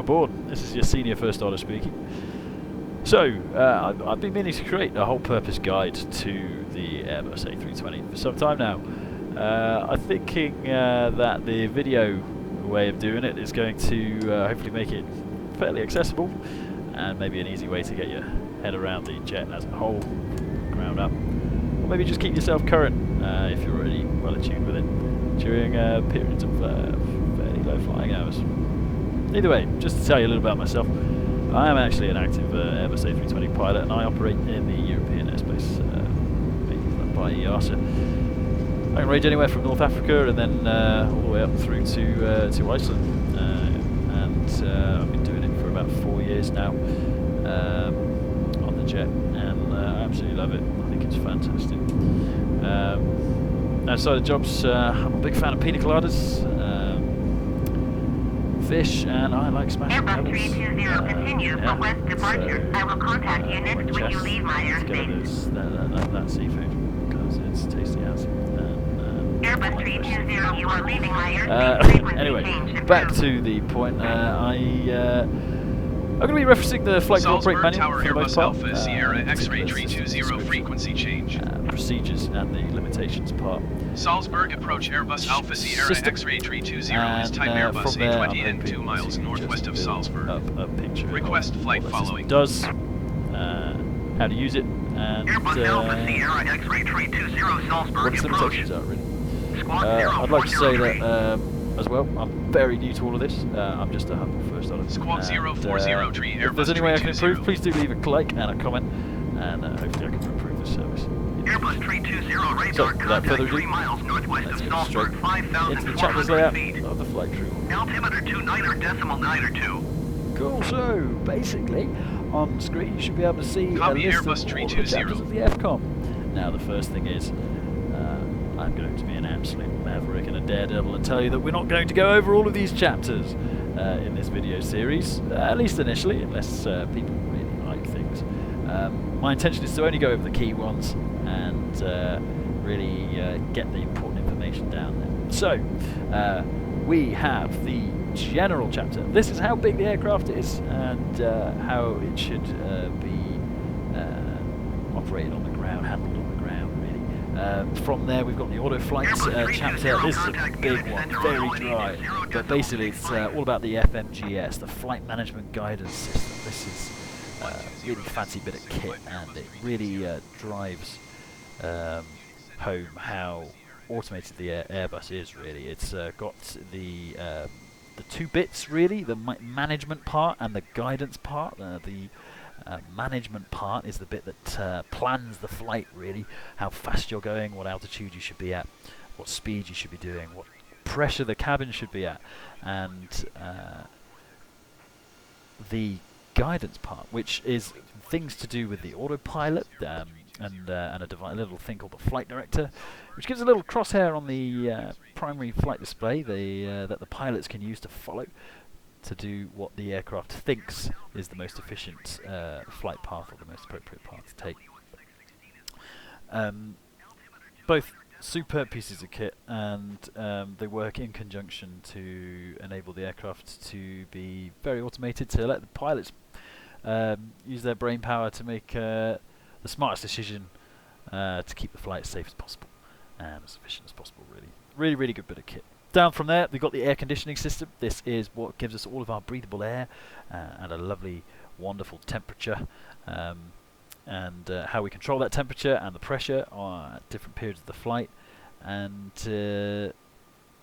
aboard. This is your senior first order speaking. So, I've been meaning to create a whole purpose guide to the Airbus A320 for some time now. I'm thinking that the video way of doing it is going to hopefully make it fairly accessible, and maybe an easy way to get your head around the jet as a whole, ground up. Or maybe just keep yourself current if you're already well attuned with it during periods of fairly low flying hours. Either way, just to tell you a little about myself, I am actually an active Airbus A320 pilot, and I operate in the European airspace by EASA. I can range anywhere from North Africa and then all the way up through to Iceland, and I've been doing it for about 4 years now on the jet, and I absolutely love it. I think it's fantastic. Outside of jobs, I'm a big fan of pina coladas, fish, and I like smashing Airbus pebbles. 320 continues for west departure. I will contact you next when you leave my airspace. That seafood, because it's tasty as. Airbus 320, you are leaving my airspace. Anyway, back to the point. I'm going to be referencing the flight control brake manual Tower for the most Airbus part. Alpha Sierra X-ray 320 frequency change. Procedures and the limitations part. Salzburg approach Airbus Alpha Sierra X-ray 320 is type Airbus A320 N 2 miles northwest of Salzburg. A picture Request flight following. Does how to use it, and Airbus Alpha Sierra X-ray 320 Salzburg what its limitations are really. I'd like to say that as well, I'm very new to all of this. I'm just a humble first on it. Squad 0403 Airbus if there's any way I can 320. improve, please do leave a like and a comment, and hopefully I can improve the service. Airbus 320 radar So, without further ado, 3 miles northwest let's of go straight Salzburg, into the chapter's 5,400 layout feet. of the flight crew. Altimeter 29.9 Cool, so basically on screen you should be able to see Copy a list Airbus of all the chapters 320. of the FCOM. Now the first thing is, I'm going to be an absolute maverick and a daredevil and tell you that we're not going to go over all of these chapters in this video series, at least initially, unless people really like things. My intention is to only go over the key ones and really get the important information down there. So, we have the general chapter. This is how big the aircraft is and how it should be operated on the ground, handled on the ground, really. From there we've got the auto flight chapter. This is a big one, very dry, but basically it's all about the FMGS, the Flight Management Guidance System. This is a really fancy bit of kit, and it really drives home how automated the Airbus is, really. It's got the two bits, really, the management part and the guidance part. The management part is the bit that plans the flight, really, how fast you're going, what altitude you should be at, what speed you should be doing, what pressure the cabin should be at, and the guidance part, which is things to do with the autopilot and a little thing called the flight director, which gives a little crosshair on the primary flight display that the pilots can use to follow to do what the aircraft thinks is the most efficient flight path, or the most appropriate path to take. Both superb pieces of kit, and they work in conjunction to enable the aircraft to be very automated, to let the pilots use their brain power to make the smartest decision to keep the flight as safe as possible and as efficient as possible, really. Really, really good bit of kit. Down from there, we've got the air conditioning system. This is what gives us all of our breathable air and a lovely, wonderful temperature, and how we control that temperature and the pressure at different periods of the flight. And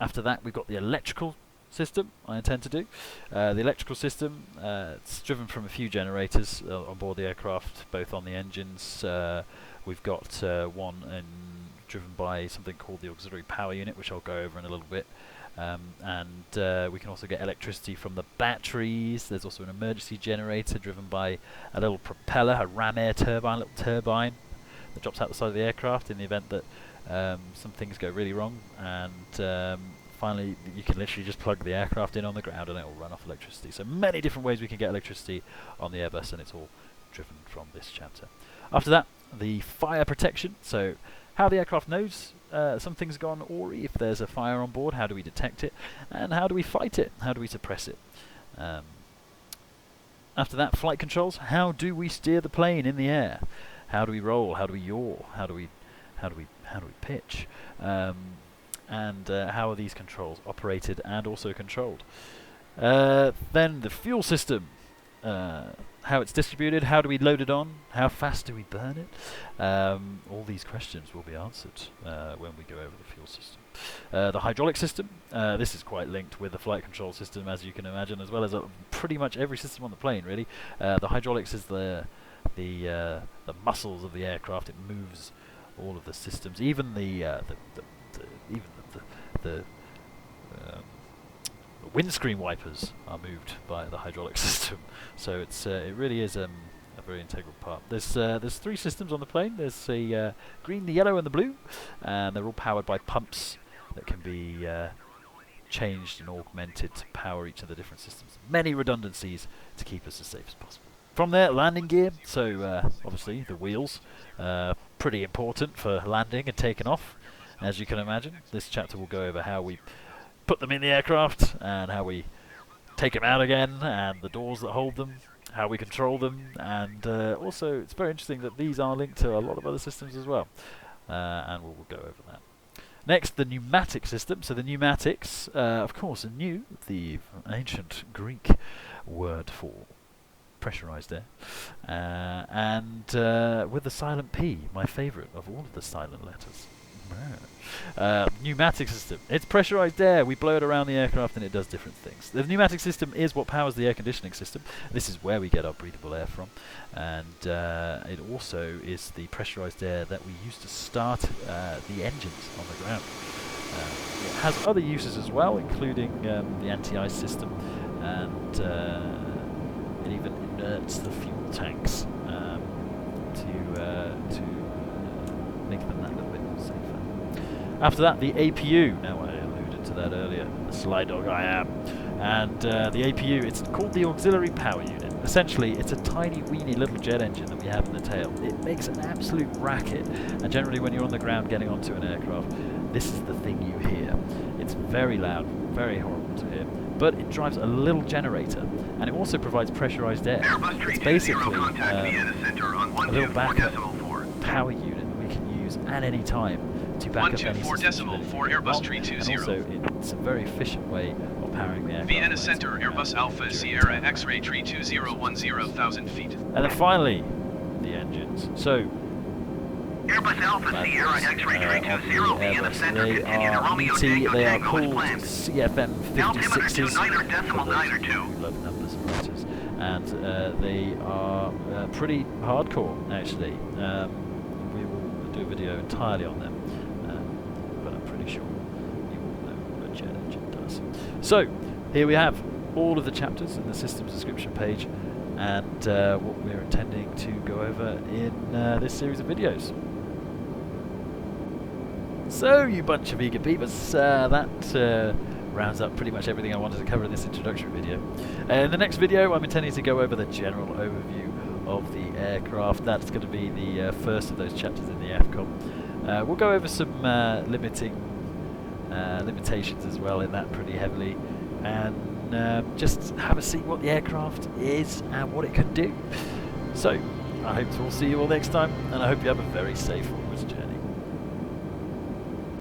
after that, we've got the electrical system. I intend to do the electrical system. It's driven from a few generators on board the aircraft, both on the engines. We've got one driven by something called the auxiliary power unit, which I'll go over in a little bit. And we can also get electricity from the batteries. There's also an emergency generator driven by a little propeller, a ram air turbine, little turbine that drops out the side of the aircraft in the event that some things go really wrong. And finally, you can literally just plug the aircraft in on the ground and it will run off electricity. So many different ways we can get electricity on the Airbus, and it's all driven from this chapter. After that, the fire protection. So how the aircraft knows something's gone awry. If there's a fire on board, how do we detect it, and how do we fight it? How do we suppress it? After that, flight controls. How do we steer the plane in the air? How do we roll? How do we yaw? How do we pitch? And how are these controls operated and also controlled? Then the fuel system. How it's distributed, how do we load it on, how fast do we burn it? All these questions will be answered when we go over the fuel system. The hydraulic system, this is quite linked with the flight control system, as you can imagine, as well as pretty much every system on the plane, really. The hydraulics is the muscles of the aircraft. It moves all of the systems, even the windscreen wipers are moved by the hydraulic system, so it really is a very integral part. There's 3 systems on the plane. There's a green, the yellow, and the blue, and they're all powered by pumps that can be changed and augmented to power each of the different systems. Many redundancies to keep us as safe as possible. From there, landing gear. So obviously the wheels, pretty important for landing and taking off, as you can imagine. This chapter will go over how we put them in the aircraft and how we take them out again, and the doors that hold them, how we control them, and also it's very interesting that these are linked to a lot of other systems as well, and we'll go over that. Next, the pneumatic system. So the pneumatics, of course, are new, the ancient Greek word for pressurized air, and with the silent P, my favourite of all of the silent letters. Pneumatic system. It's pressurized air. We blow it around the aircraft and it does different things. The pneumatic system is what powers the air conditioning system. This is where we get our breathable air from, and it also is the pressurized air that we use to start the engines on the ground. It has other uses as well, including the anti-ice system, and it even inerts the fuel tanks to make them that little bit more safer. After that, the APU. Now, I alluded to that earlier, the sly dog I am. And the APU, it's called the Auxiliary Power Unit. Essentially, it's a tiny, weeny little jet engine that we have in the tail. It makes an absolute racket, and generally when you're on the ground getting onto an aircraft, this is the thing you hear. It's very loud, very horrible to hear, but it drives a little generator, and it also provides pressurized air. It's basically a little backup power unit that we can use at any time to back up any system. Airbus A320. And also, it's a very efficient way of powering the aircraft. Vienna Center, Airbus Alpha Sierra X-ray 320 10,000 feet. And then finally, the engines. So, Airbus Alpha Sierra X-ray 320 Vienna Center, they are meaty, they are called CFM 56s. Who love numbers and letters. And they are pretty hardcore, actually. We will do a video entirely on them, but I'm pretty sure you all know what a jet engine does. So, here we have all of the chapters in the systems description page, and what we're intending to go over in this series of videos. So, you bunch of eager beavers, that rounds up pretty much everything I wanted to cover in this introductory video. In the next video, I'm intending to go over the general overview of the aircraft. That's going to be the first of those chapters in the FCOM. We'll go over some limitations as well in that pretty heavily, and just have a see what the aircraft is and what it can do. So, I hope to see you all next time, and I hope you have a very safe onwards journey.